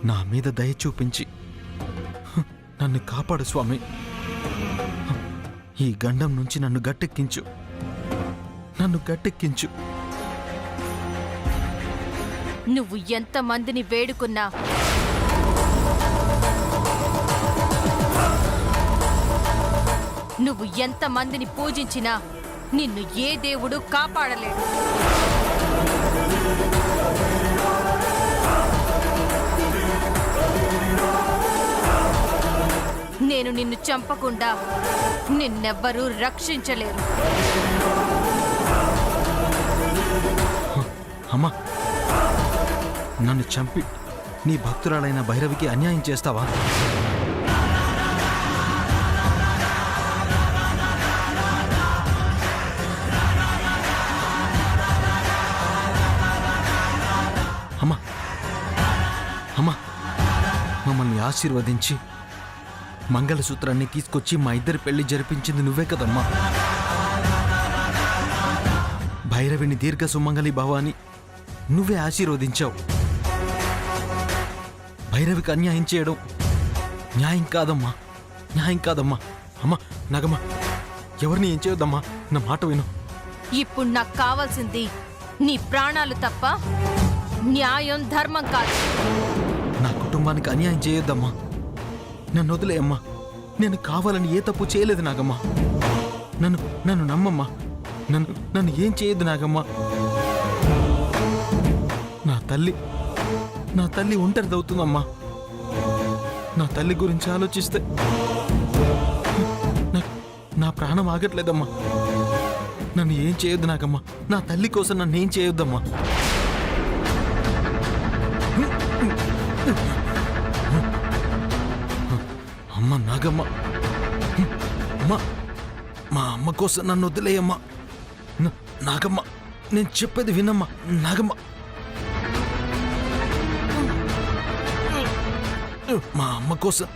నా మీద దయ చూపించి నన్ను కాపాడు స్వామి. ఈ గండం నుంచి నన్ను గట్టెక్కించు, నన్ను గట్టెక్కించు. నువ్వు ఎంతమందిని వేడుకున్నా నువ్వు ఎంతమందిని పూజించినా నిన్ను ఏ దేవుడు కాపాడలేడు. నేను నిన్ను చంపకుండా నిన్నెవ్వరూ రక్షించలేరు. అమ్మా, నన్ను చంపి నీ భక్తురాలైన భైరవికి అన్యాయం చేస్తావా? అమ్మా, అమ్మా, మమ్మల్ని ఆశీర్వదించి మంగళసూత్రాన్ని తీసుకొచ్చి మా ఇద్దరి పెళ్లి జరిపించింది నువ్వే కదమ్మా. భైరవిని దీర్ఘ సుమంగళి భవాని నువ్వే ఆశీర్వదించావు. భైరవికి అన్యాయం చేయడం న్యాయం కాదమ్మా, న్యాయం కాదమ్మా. అమ్మా నాగమ్మ, ఎవరిని ఏం చేయొద్దమ్మా, నా మాట విను. ఇప్పుడు నాకు కావాల్సింది నీ ప్రాణాలు తప్ప న్యాయం ధర్మం కాదు. నా కుటుంబానికి అన్యాయం చేయొద్దమ్మా, నన్ను వదిలేయమ్మా. నేను కావాలని ఏ తప్పు చేయలేదు నాగమ్మా. నన్ను నమ్మమ్మా, నన్ను ఏం చేయొద్దు నాగమ్మా. నా తల్లి ఒంటరిదవుతుందమ్మా. నా తల్లి గురించి ఆలోచిస్తే నా ప్రాణం ఆగట్లేదమ్మా. నన్ను ఏం చేయొద్దు నాగమ్మా. నా తల్లి కోసం నన్ను ఏం చేయొద్దమ్మా. అమ్మ నాగమ్మ, అమ్మా, మా అమ్మ కోసం నన్ను వదిలేయమ్మా. నాగమ్మ, నేను చెప్పేది వినమ్మా. నాగమ్మ, మా అమ్మ కోసం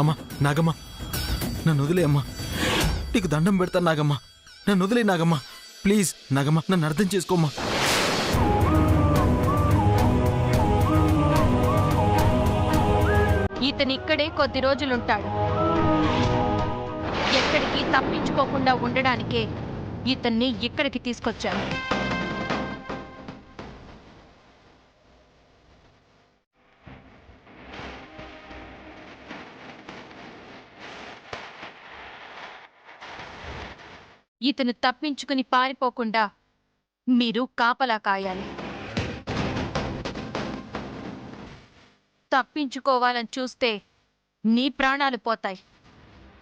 అమ్మా నాగమ్మ, నన్ను వదిలేయమ్మా. నీకు దండం పెడతాను నాగమ్మ, నన్ను వదిలే నాగమ్మ. ప్లీజ్ నాగమ్మ, నన్ను అర్థం చేసుకోమ్మా. ఇతనిక్కడే కొద్ది రోజులుంటాడు. ఎక్కడికి తప్పించుకోకుండా ఉండడానికే ఇతన్ని ఇక్కడికి తీసుకొచ్చాను. ఇతను తప్పించుకుని పారిపోకుండా మీరు కాపలా కాయాలి. తప్పించుకోవాలని చూస్తే నీ ప్రాణాలు పోతాయి.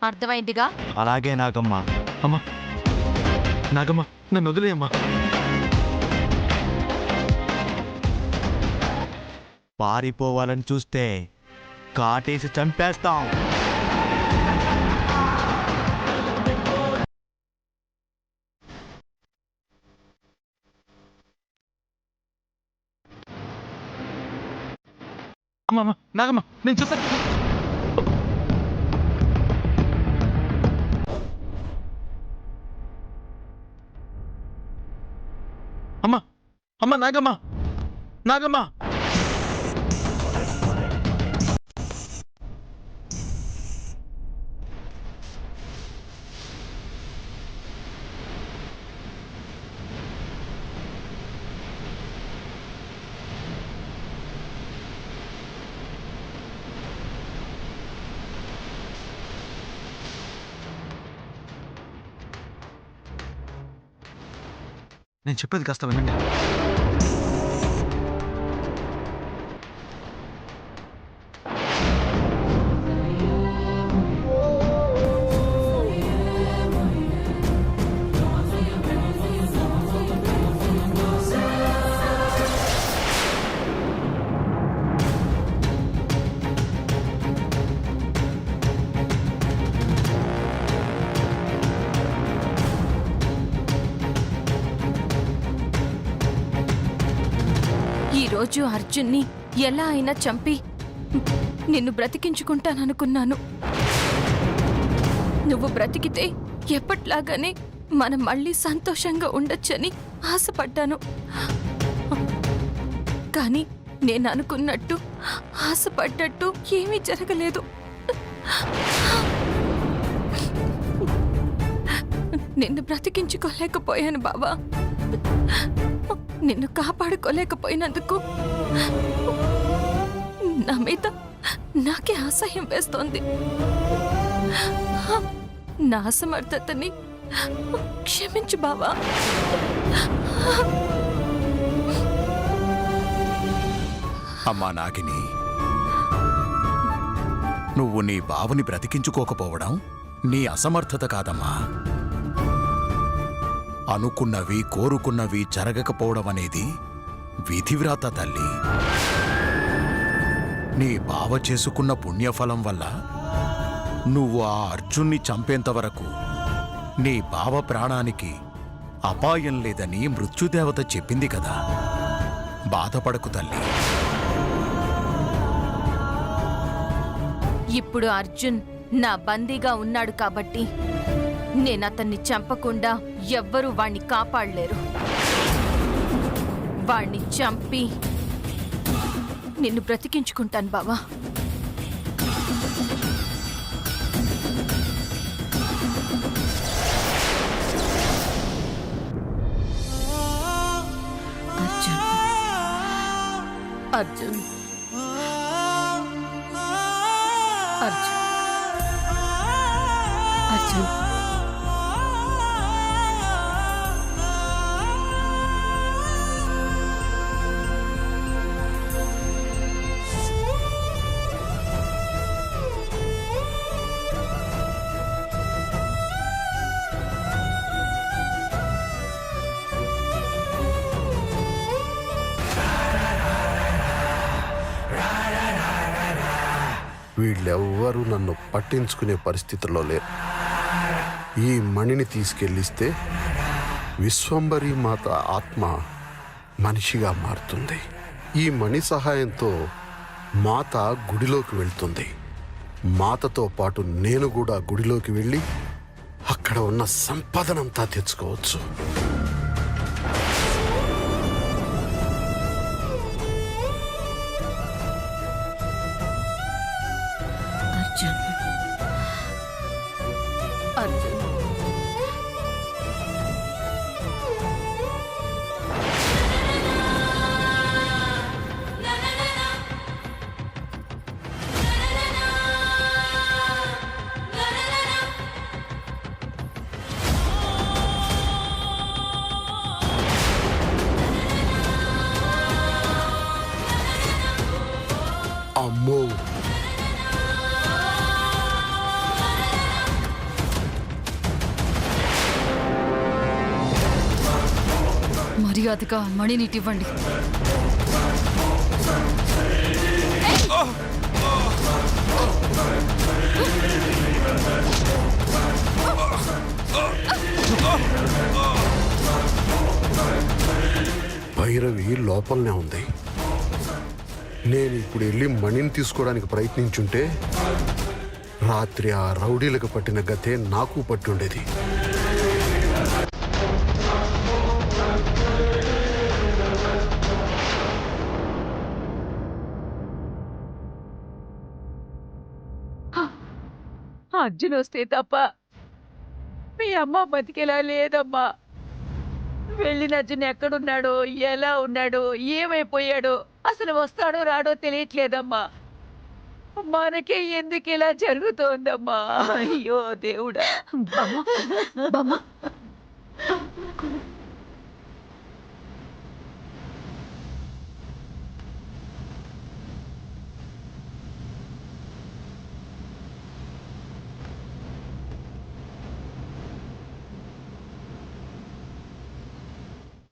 అర్థమైందిగా? అలాగే నాగమ్మ. అమ్మా నాగమ్మ, నన్ను వదిలేయమ్మా. పారిపోవాలని చూస్తే కాటేసి చంపేస్తాం. అమ్మా నాగమ్మ, నేను చూస్తాను. అమ్మా, అమ్మా నాగమ్మ, నాగమ్మ. నేను చెప్పేది కాస్త వినండి. ఈరోజు అర్జున్ని ఎలా అయినా చంపి నిన్ను బ్రతికించుకుంటాననుకున్నాను. నువ్వు బ్రతికితే ఎప్పట్లాగానే మనం మళ్ళీ సంతోషంగా ఉండొచ్చని ఆశపడ్డాను. కానీ నేను అనుకున్నట్టు ఆశపడ్డట్టు ఏమీ జరగలేదు. నిన్ను బ్రతికించుకోలేకపోయాను బావా. నిన్ను కాపాడుకోలేకపోయినందుకు నా మీద నాకే అసహ్యం వేస్తోంది. నా అసమర్థతని క్షమించు బావా. అమ్మా నాగిని, నువ్వు నీ బావని బ్రతికించుకోకపోవడం నీ అసమర్థత కాదమ్మా. అనుకున్నవి కోరుకున్నవి జరగకపోవడం అనేది విధివ్రాత తల్లి. నీ బావ చేసుకున్న పుణ్యఫలం వల్ల నువ్వు ఆ అర్జున్ని చంపేంత వరకు నీ బావ ప్రాణానికి అపాయం లేదని మృత్యుదేవత చెప్పింది కదా. బాధపడకు తల్లి. ఇప్పుడు అర్జున్ నా బందీగా ఉన్నాడు కాబట్టి నేనతన్ని చంపకుండా ఎవ్వరూ వాణ్ణి కాపాడలేరు. వాణ్ణి చంపి నిన్ను బ్రతికించుకుంటాను బావా. అర్జున్, అర్జున్, అర్జున్, అర్జున్. వీళ్ళెవ్వరూ నన్ను పట్టించుకునే పరిస్థితుల్లో లేరు. ఈ మణిని తీసుకెళ్ళిస్తే విశ్వంబరి మాత ఆత్మ మనిషిగా మారుతుంది. ఈ మణి సహాయంతో మాత గుడిలోకి వెళ్తుంది. మాతతో పాటు నేను కూడా గుడిలోకి వెళ్ళి అక్కడ ఉన్న సంపదనంతా తెచ్చుకోవచ్చు. అర్జున్, అర్జున్, అమ్మో, మర్యాదగా మణినిటివ్వండి. భైరవి లోపలనే ఉంది. నేను ఇప్పుడు వెళ్ళి మణిని తీసుకోవడానికి ప్రయత్నించుంటే రాత్రి ఆ రౌడీలకు పట్టిన గతే నాకు పట్టుండేది. అర్జున్ వస్తే తప్ప మీ అమ్మ బతికేలా లేదమ్మా. వెళ్ళిన అర్జున్ ఎక్కడున్నాడో, ఎలా ఉన్నాడో, ఏమైపోయాడో, అసలు వస్తాడో రాడో తెలియట్లేదమ్మా. మనకే ఎందుకు ఇలా జరుగుతోందమ్మా? అయ్యో దేవుడా.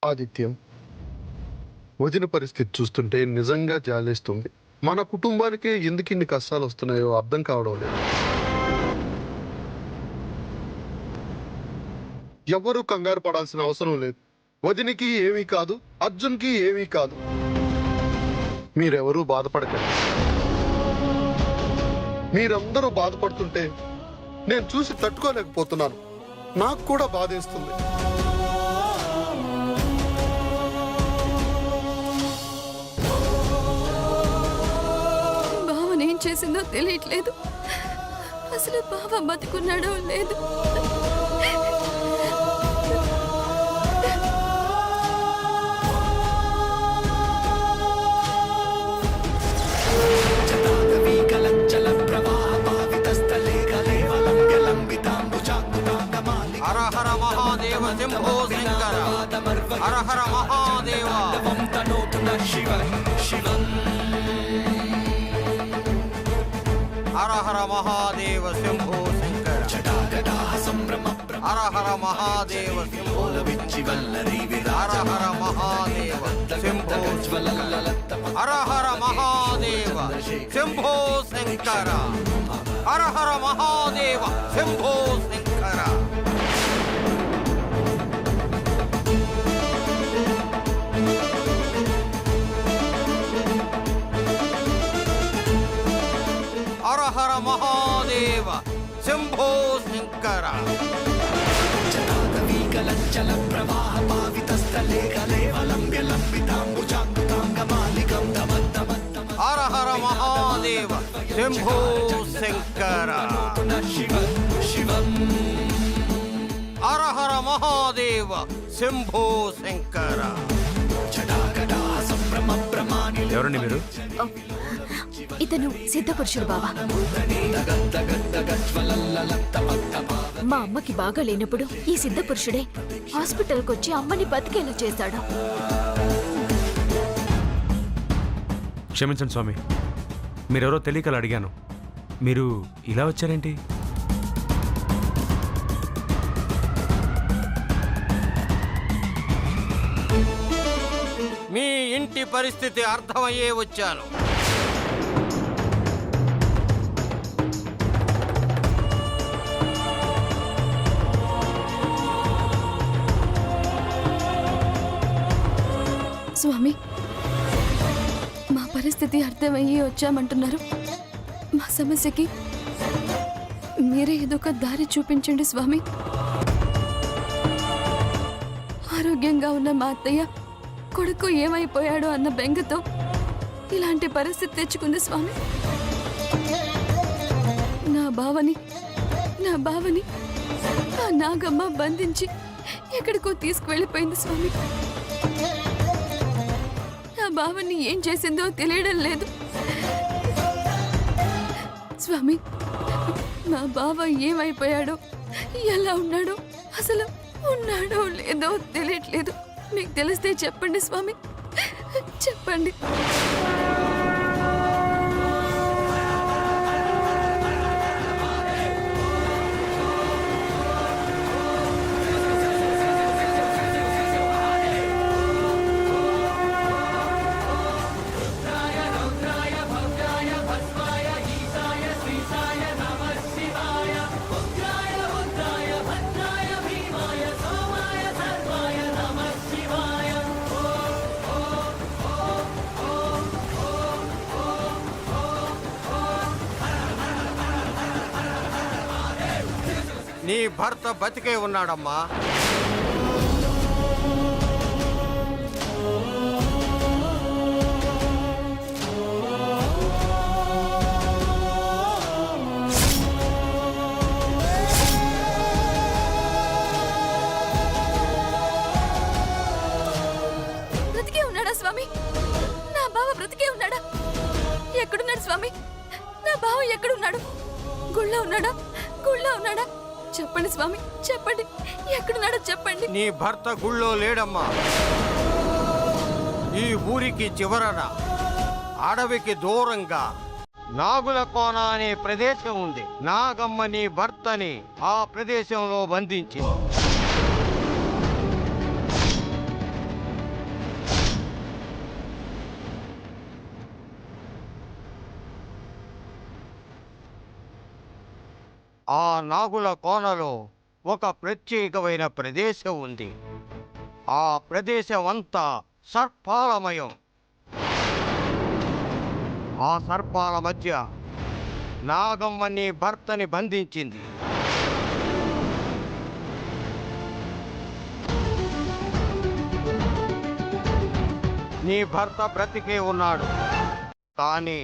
ఆదిత్యం, వదిన పరిస్థితి చూస్తుంటే నిజంగా జాలేస్తుంది. మన కుటుంబానికే ఎందుకు ఇన్ని కష్టాలు వస్తున్నాయో అర్థం కావడం లేదు. ఎవరు కంగారు పడాల్సిన అవసరం లేదు. వదినికి ఏమీ కాదు, అర్జున్కి ఏమీ కాదు. మీరెవరూ బాధపడకండి. మీరందరూ బాధపడుతుంటే నేను చూసి తట్టుకోలేకపోతున్నాను. నాకు కూడా బాధేస్తుంది. బావనేం చేసిందో తెలియట్లేదు. అసలు బావ బతుకున్నాడో లేదు. హర హర మహాదేవ శంభో శంకర హర హర మహాదేవ హర హర మహాదేవ శంభో శంకర హర హర మహాదేవ శంభో హర హర మహాదేవ శంభో హర హర మహాదేవ శంభో శంకర హర హర మహాదేవ శంభో శంకర హర హర మహాదేవ శంభో శంకర హర హర మహాదేవ శంభో శంకర హర హర మహాదేవ శంభో శంకర ఎవరండి మీరు? ఇతను సిద్ధపురుషుడు బావా. మా అమ్మకి బాగా లేనప్పుడు ఈ సిద్ధపురుషుడే హాస్పిటల్కి వచ్చి అమ్మని బతికేలా చేశాడు. క్షమించండి స్వామి, మీరెవరో తెలియకలా అడిగాను. మీరు ఇలా వచ్చారేంటి? మీ ఇంటి పరిస్థితి అర్థమయ్యే వచ్చాను. స్వామి, మా పరిస్థితి అర్థమయ్యి వచ్చామంటున్నారు. మా సమస్యకి మీరే ఏదో ఒక దారి చూపించండి స్వామి. ఆరోగ్యంగా ఉన్న మా అత్తయ్య కొడుకు ఏమైపోయాడో అన్న బెంగతో ఇలాంటి పరిస్థితి తెచ్చుకుంది స్వామి. నా బావని ఆ నాగమ్మ బంధించి ఎక్కడికో తీసుకువెళ్ళిపోయింది స్వామి. నా బావని ఏం చేసిందో తెలియడం లేదు స్వామి. నా బావ ఏమైపోయాడో, ఎలా ఉన్నాడో, అసలు ఉన్నాడో లేదో తెలియట్లేదు. మీకు తెలిస్తే చెప్పండి స్వామి, చెప్పండి. నీ భర్త బతికే ఉన్నాడమ్మా. బ్రతికే ఉన్నాడా స్వామి? నా బావ బ్రతికే ఉన్నాడా? ఎక్కడున్నాడు స్వామి? నా బావ ఎక్కడున్నాడు? గుళ్ళో ఉన్నాడా? చెప్పండి స్వామి, చెప్పండి. ఎక్కడున్నాడో చెప్పండి. నీ భర్త గుళ్ళో లేడమ్మా. ఈ ఊరికి చివరన అడవికి దూరంగా నాగుల కోన అనే ప్రదేశం ఉంది. నాగమ్మ నీ భర్తని ఆ ప్రదేశంలో బంధించింది. ఆ నాగుల కోనలో ఒక ప్రత్యేకమైన ప్రదేశం ఉంది. ఆ ప్రదేశం అంతా సర్పాలమయం. ఆ సర్పాల మధ్య నాగమ్మ నీ భర్తని బంధించింది. నీ భర్త బ్రతికే ఉన్నాడు, కానీ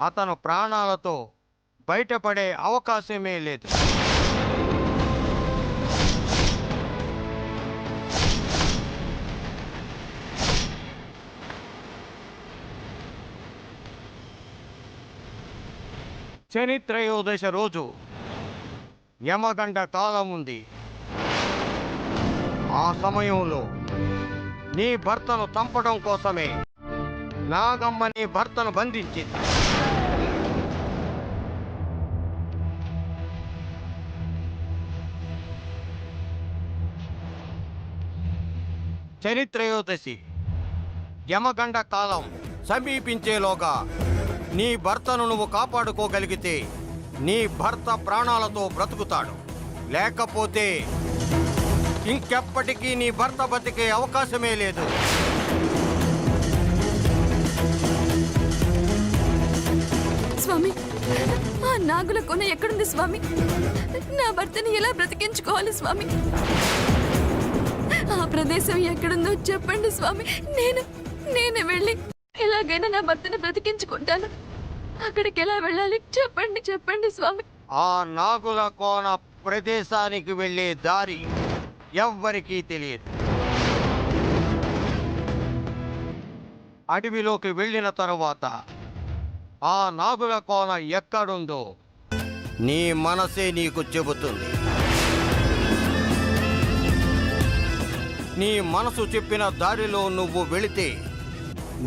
అతను ప్రాణాలతో బయటపడే అవకాశమే లేదు. శని త్రయోదశ రోజు యమగండ కాలం ఉంది. ఆ సమయంలో నీ భర్తను చంపడం కోసమే నాగమ్మ నీ భర్తను బంధించింది. శని త్రయోదశి యమగండ కాలం సమీపించేలోగా నీ భర్తను నువ్వు కాపాడుకోగలిగితే నీ భర్త ప్రాణాలతో బ్రతుకుతాడు. లేకపోతే ఇంకెప్పటికీ నీ భర్త బతికే అవకాశమే లేదు. స్వామి, ఆ నాగుల కొన ఎక్కడుంది స్వామి? నా భర్తని ఎలా బ్రతికించుకోవాలి స్వామి? ఆ ప్రదేశం ఎక్కడుందో చెప్పండి స్వామి. నేను వెళ్ళి ఎలాగైనా నా భర్తని బ్రతికించుకుంటాను. అక్కడికి ఎలా వెళ్ళాలి చెప్పండి స్వామి. ఆ నాగుల కోన ప్రదేశానికి వెళ్ళే దారి ఎవ్వరికీ తెలియదు. అడవిలోకి వెళ్ళిన తరువాత ఆ నాగుల కోన ఎక్కడుందో నీ మనసే నీకు చెబుతుంది. నీ మనసు చెప్పిన దారిలో నువ్వు వెళితే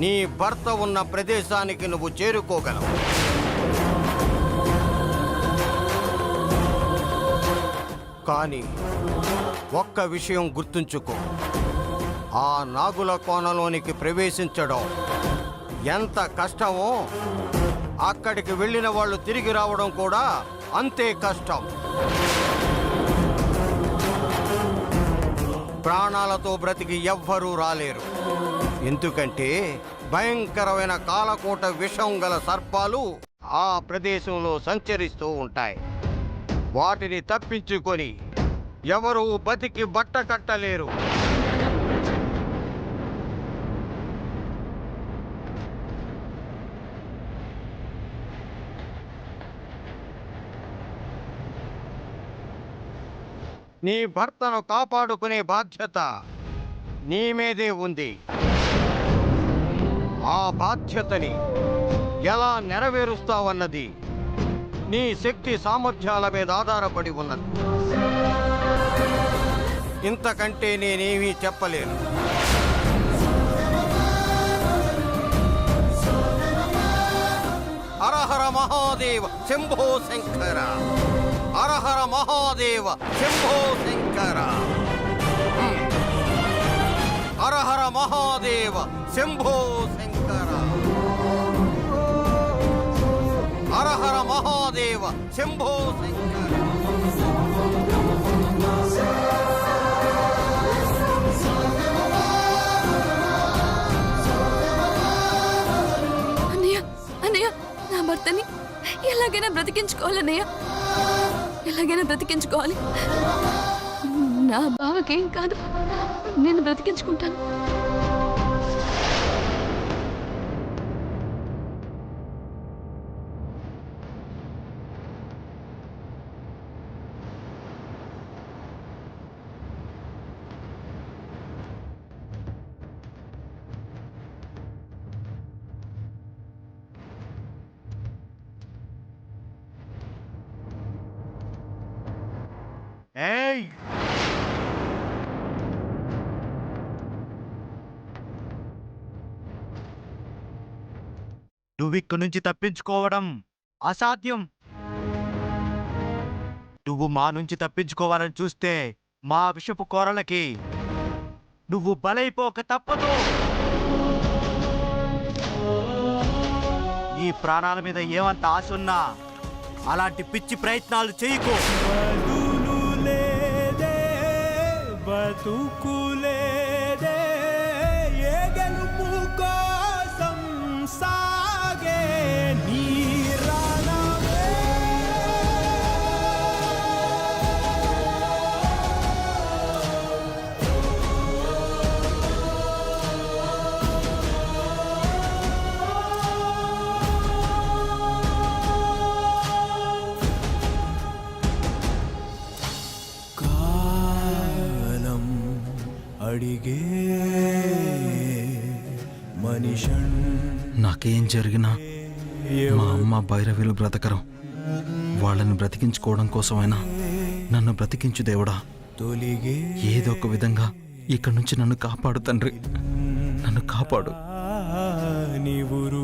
నీ భర్త ఉన్న ప్రదేశానికి నువ్వు చేరుకోగలవు. కానీ ఒక్క విషయం గుర్తుంచుకో, ఆ నాగుల కోనలోనికి ప్రవేశించడం ఎంత కష్టమో అక్కడికి వెళ్ళిన వాళ్ళు తిరిగి రావడం కూడా అంతే కష్టం. ప్రాణాలతో బ్రతికి ఎవ్వరూ రాలేరు. ఎందుకంటే భయంకరమైన కాలకోట విషం గల సర్పాలు ఆ ప్రదేశంలో సంచరిస్తూ ఉంటాయి. వాటిని తప్పించుకొని ఎవరూ బతికి బట్ట కట్టలేరు. నీ భర్తను కాపాడుకునే బాధ్యత నీ మీదే ఉంది. ఆ బాధ్యతని ఎలా నెరవేరుస్తావన్నది నీ శక్తి సామర్థ్యాల మీద ఆధారపడి ఉన్నది. ఇంతకంటే నేనేమీ చెప్పలేను. హరహర మహాదేవ శంభో శంకర, హరహర మహాదేవ శంభో శంకర, హరహర మహాదేవ శంభో శంకర, హరహర మహాదేవ శంభో శంకర. అన్నయ్య, నా భర్తని ఎలాగైనా బ్రతికించుకోవాలన్నయ్య, ఎలాగైనా బ్రతికించుకోవాలి. నా బావకేం కాదు, నేను బ్రతికించుకుంటాను. ఏయ్, నువ్విక్కడి నుంచి తప్పించుకోవడం అసాధ్యం. నువ్వు మా నుంచి తప్పించుకోవాలని చూస్తే మా విషపు కోరలకి నువ్వు బలైపోక తప్పదు. ఈ ప్రాణాల మీద ఏమంత ఆశ ఉన్నా అలాంటి పిచ్చి ప్రయత్నాలు చేయకు. బతుకులేదే ఏ గెలుపు కోసం నాకేం జరిగినా మా అమ్మ భైరవిలు బ్రతకరం. వాళ్ళని బ్రతికించుకోవడం కోసమైనా నన్ను బ్రతికించు దేవుడా. ఏదో ఒక విధంగా ఇక్కడి నుంచి నన్ను కాపాడు తండ్రి, నన్ను కాపాడు. నీవురు